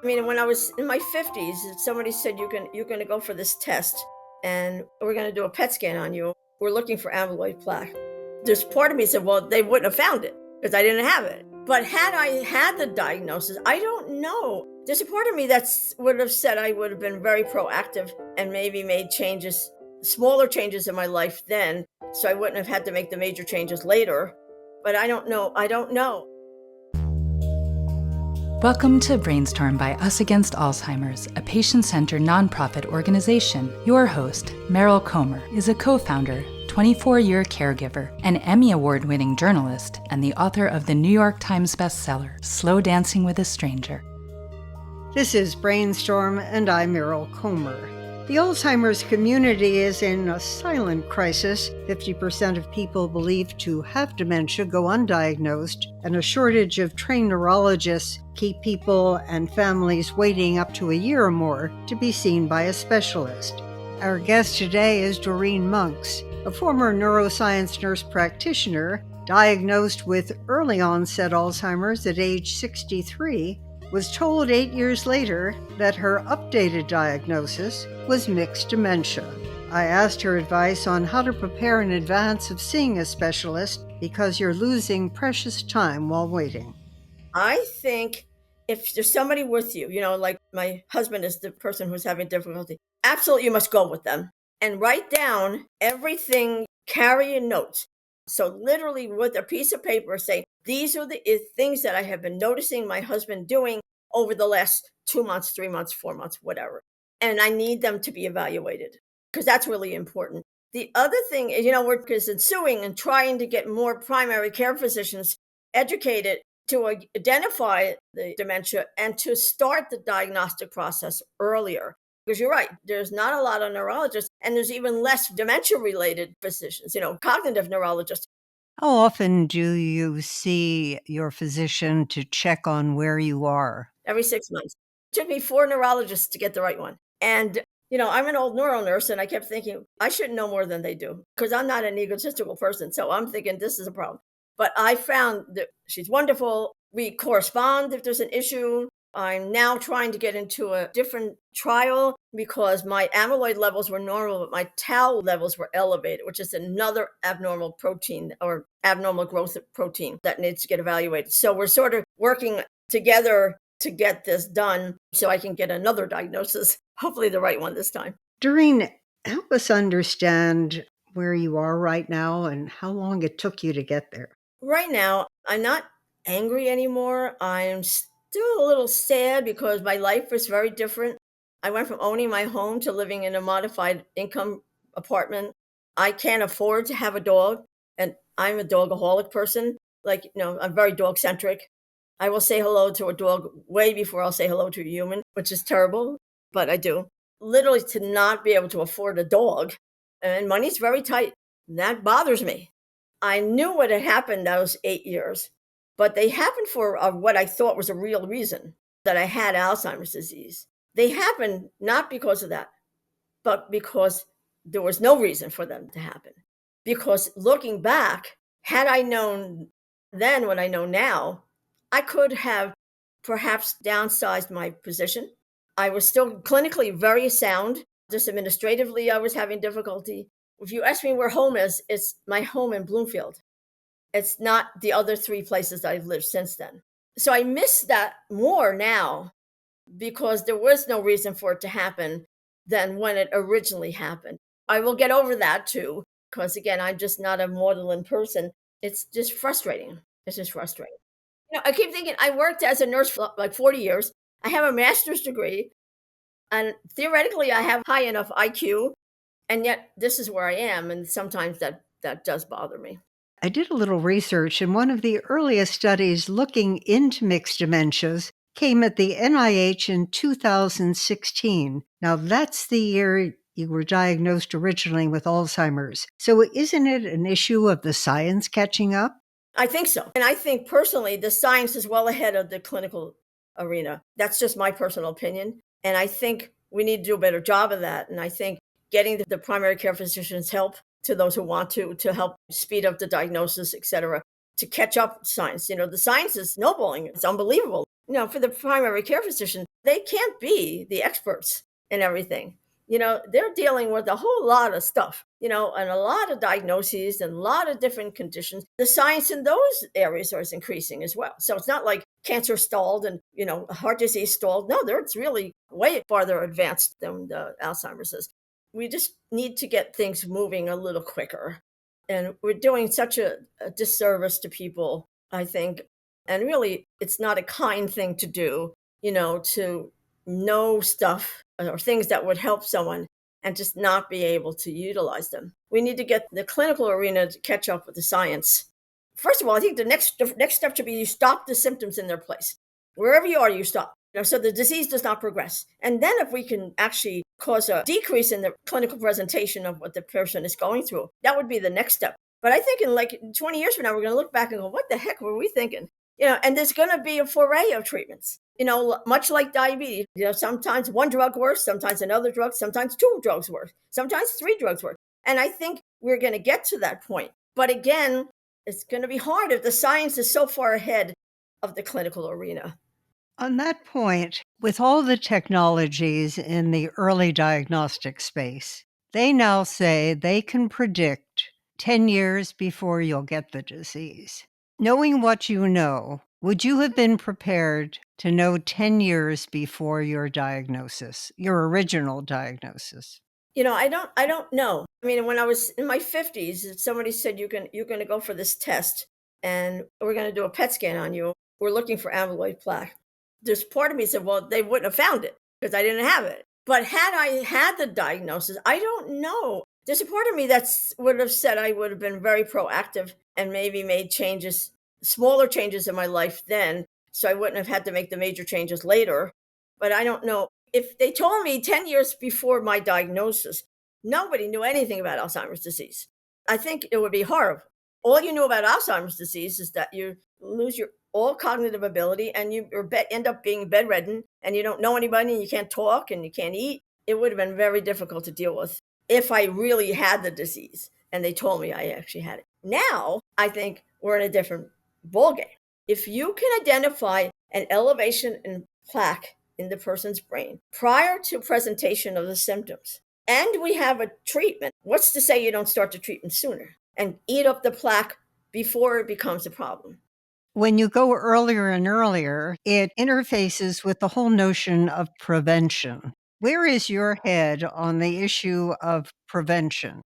I mean, when I was in my 50s, somebody said you're going to go for this test and we're going to do a PET scan on you. We're looking for amyloid plaque. There's part of me said, well, they wouldn't have found it because I didn't have it. But had I had the diagnosis, I don't know. There's a part of me that would have said I would have been very proactive and maybe made changes, smaller changes in my life then, so I wouldn't have had to make the major changes later. But I don't know. I don't know. Welcome to BrainStorm by Us Against Alzheimer's, a patient-centered nonprofit organization. Your host, Meryl Comer, is a co-founder, 24-year caregiver, an Emmy Award-winning journalist, and the author of the New York Times bestseller, Slow Dancing with a Stranger. This is BrainStorm, and I'm Meryl Comer. The Alzheimer's community is in a silent crisis. 50% of people believed to have dementia go undiagnosed, and a shortage of trained neurologists keep people and families waiting up to a year or more to be seen by a specialist. Our guest today is Doreen Monks, a former neuroscience nurse practitioner diagnosed with early onset Alzheimer's at age 63, was told 8 years later that her updated diagnosis was mixed dementia. I asked her advice on how to prepare in advance of seeing a specialist because you're losing precious time while waiting. I think if there's somebody with you, like my husband is the person who's having difficulty, absolutely you must go with them and write down everything, carry your notes. So literally with a piece of paper say, these are the things that I have been noticing my husband doing over the last 2 months, 3 months, 4 months, whatever. And I need them to be evaluated because that's really important. The other thing is, we're ensuing and trying to get more primary care physicians educated to identify the dementia and to start the diagnostic process earlier. Because you're right, there's not a lot of neurologists and there's even less dementia-related physicians, cognitive neurologists. How often do you see your physician to check on where you are? Every 6 months. It took me 4 neurologists to get the right one. And, I'm an old neuro nurse and I kept thinking, I should know more than they do because I'm not an egotistical person. So I'm thinking this is a problem. But I found that she's wonderful. We correspond if there's an issue. I'm now trying to get into a different trial because my amyloid levels were normal, but my tau levels were elevated, which is another abnormal protein or abnormal growth protein that needs to get evaluated. So we're sort of working together to get this done so I can get another diagnosis, hopefully the right one this time. Doreen, help us understand where you are right now and how long it took you to get there. Right now, I'm not angry anymore. I'm still a little sad because my life is very different. I went from owning my home to living in a modified income apartment. I can't afford to have a dog, and I'm a dogaholic person. I'm very dog centric. I will say hello to a dog way before I'll say hello to a human, which is terrible, but I do. Literally to not be able to afford a dog, and money's very tight. That bothers me. I knew what had happened those 8 years, but they happened for what I thought was a real reason, that I had Alzheimer's disease. They happened not because of that, but because there was no reason for them to happen. Because looking back, had I known then what I know now, I could have perhaps downsized my position. I was still clinically very sound. Just administratively, I was having difficulty. If you ask me where home is, it's my home in Bloomfield. It's not the other 3 places that I've lived since then. So I miss that more now because there was no reason for it to happen than when it originally happened. I will get over that too, because again, I'm just not a maudlin person. It's just frustrating. It's just frustrating. I keep thinking I worked as a nurse for like 40 years. I have a master's degree, and theoretically I have high enough IQ, and yet this is where I am, and sometimes that does bother me. I did a little research, and one of the earliest studies looking into mixed dementias came at the NIH in 2016. Now, that's the year you were diagnosed originally with Alzheimer's. So isn't it an issue of the science catching up? I think so. And I think personally, the science is well ahead of the clinical arena. That's just my personal opinion. And I think we need to do a better job of that. And I think getting the primary care physicians help to those who want to help speed up the diagnosis, et cetera, to catch up with science. The science is snowballing. It's unbelievable. For the primary care physician, they can't be the experts in everything. They're dealing with a whole lot of stuff, and a lot of diagnoses and a lot of different conditions. The science in those areas is increasing as well. So it's not like cancer stalled and, heart disease stalled. No, it's really way farther advanced than the Alzheimer's is. We just need to get things moving a little quicker. And we're doing such a disservice to people, I think. And really, it's not a kind thing to do, to know stuff or things that would help someone and just not be able to utilize them. We need to get the clinical arena to catch up with the science. First of all, I think the next step should be you stop the symptoms in their place. Wherever you are, you stop. So the disease does not progress. And then if we can actually cause a decrease in the clinical presentation of what the person is going through, that would be the next step. But I think in like 20 years from now, we're going to look back and go, what the heck were we thinking? And there's going to be a foray of treatments, much like diabetes. Sometimes one drug works, sometimes another drug, sometimes two drugs work, sometimes three drugs work. And I think we're going to get to that point. But again, it's going to be hard if the science is so far ahead of the clinical arena. On that point, with all the technologies in the early diagnostic space, they now say they can predict 10 years before you'll get the disease. Knowing what you know, would you have been prepared to know 10 years before your diagnosis, your original diagnosis? I don't know. I mean, when I was in my 50s, somebody said you're going to go for this test and we're going to do a PET scan on you. We're looking for amyloid plaque. There's part of me said, well, they wouldn't have found it because I didn't have it. But had I had the diagnosis, I don't know. There's a part of me that would have said I would have been very proactive and maybe made changes, smaller changes in my life then, so I wouldn't have had to make the major changes later. But I don't know. If they told me 10 years before my diagnosis, nobody knew anything about Alzheimer's disease, I think it would be horrible. All you knew about Alzheimer's disease is that you lose your all cognitive ability and you end up being bedridden and you don't know anybody and you can't talk and you can't eat. It would have been very difficult to deal with if I really had the disease and they told me I actually had it. Now, I think we're in a different ballgame. If you can identify an elevation in plaque in the person's brain prior to presentation of the symptoms, and we have a treatment, what's to say you don't start the treatment sooner and eat up the plaque before it becomes a problem? When you go earlier and earlier, it interfaces with the whole notion of prevention. Where is your head on the issue of prevention?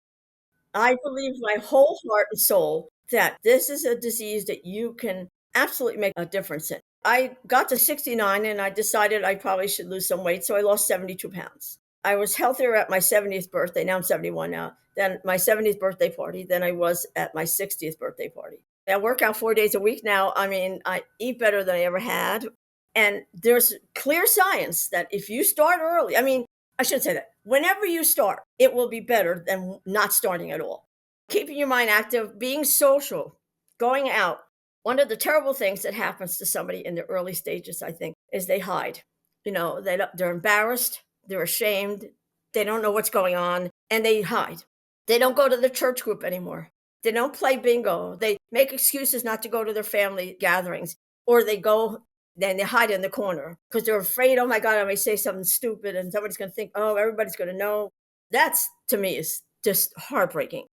I believe my whole heart and soul that this is a disease that you can absolutely make a difference in. I got to 69 and I decided I probably should lose some weight, so I lost 72 pounds. I was healthier at my 70th birthday. Now I'm 71 now. Then my 70th birthday party than I was at my 60th birthday party. I work out 4 days a week now. I mean, I eat better than I ever had. And there's clear science that if you start early, I mean, I shouldn't say that. Whenever you start, it will be better than not starting at all. Keeping your mind active, being social, going out. One of the terrible things that happens to somebody in the early stages, I think, is they hide. They're embarrassed, they're ashamed, they don't know what's going on, and they hide. They don't go to the church group anymore. They don't play bingo. They make excuses not to go to their family gatherings, or they go, then they hide in the corner because they're afraid, oh my God, I may say something stupid and somebody's going to think, oh, everybody's going to know. That's, to me, is just heartbreaking.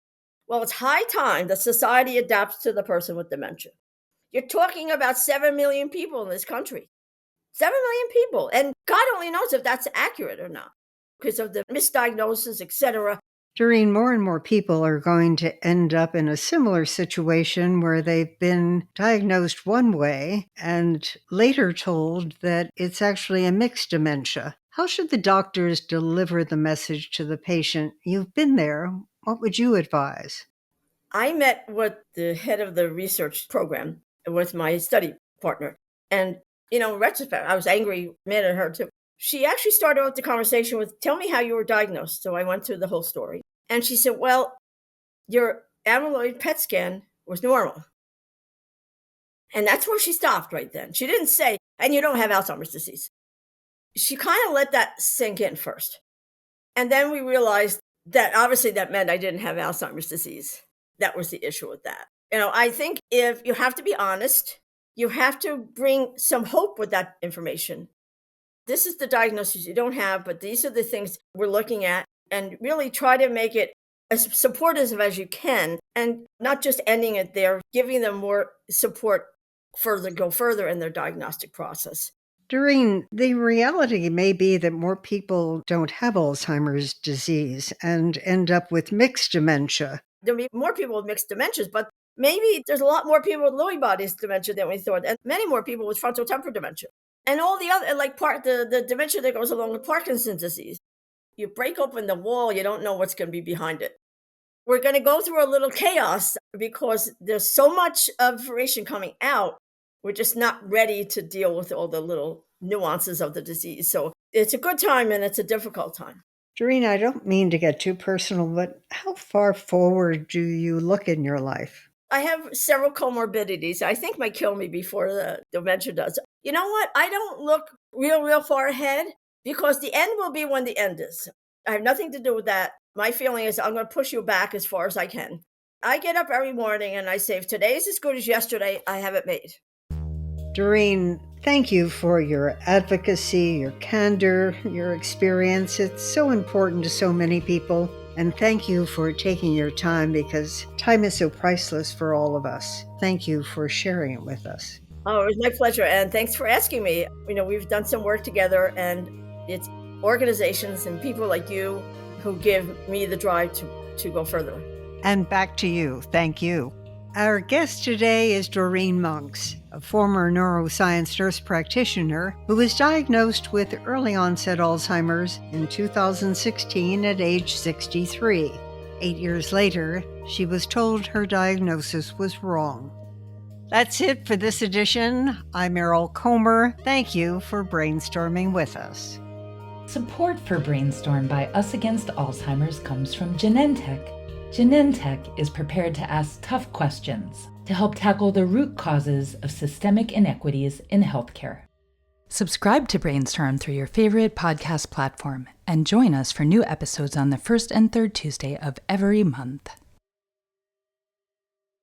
Well, it's high time that society adapts to the person with dementia. You're talking about 7 million people in this country. 7 million people. And God only knows if that's accurate or not because of the misdiagnosis, etc. Doreen, more and more people are going to end up in a similar situation where they've been diagnosed one way and later told that it's actually a mixed dementia. How should the doctors deliver the message to the patient? You've been there. What would you advise? I met with the head of the research program with my study partner. And, in retrospect, I was angry, mad at her too. She actually started out the conversation with, tell me how you were diagnosed. So I went through the whole story. And she said, well, your amyloid PET scan was normal. And that's where she stopped right then. She didn't say, and you don't have Alzheimer's disease. She kind of let that sink in first. And then we realized that obviously that meant I didn't have Alzheimer's disease. That was the issue with that. I think if you have to be honest, you have to bring some hope with that information. this is the diagnosis you don't have, but these are the things we're looking at, and really try to make it as supportive as you can, and not just ending it there, giving them more support go further in their diagnostic process. Doreen, the reality may be that more people don't have Alzheimer's disease and end up with mixed dementia. There'll be more people with mixed dementias, but maybe there's a lot more people with Lewy bodies dementia than we thought, and many more people with frontotemporal dementia. And all the other, like the dementia that goes along with Parkinson's disease. You break open the wall, you don't know what's going to be behind it. We're going to go through a little chaos because there's so much information coming out. We're just not ready to deal with all the little nuances of the disease. So it's a good time and it's a difficult time. Doreen, I don't mean to get too personal, but how far forward do you look in your life? I have several comorbidities. I think might kill me before the dementia does. You know what? I don't look real far ahead because the end will be when the end is. I have nothing to do with that. My feeling is I'm going to push you back as far as I can. I get up every morning and I say, if today's as good as yesterday, I have it made. Doreen, thank you for your advocacy, your candor, your experience. It's so important to so many people. And thank you for taking your time because time is so priceless for all of us. Thank you for sharing it with us. Oh, it was my pleasure. And thanks for asking me. We've done some work together, and it's organizations and people like you who give me the drive to go further. And back to you. Thank you. Our guest today is Doreen Monks, a former neuroscience nurse practitioner who was diagnosed with early onset Alzheimer's in 2016 at age 63. 8 years later, she was told her diagnosis was wrong. That's it for this edition. I'm Meryl Comer. Thank you for brainstorming with us. Support for BrainStorm by Us Against Alzheimer's comes from Genentech. Genentech is prepared to ask tough questions to help tackle the root causes of systemic inequities in healthcare. Subscribe to BrainStorm through your favorite podcast platform and join us for new episodes on the first and third Tuesday of every month.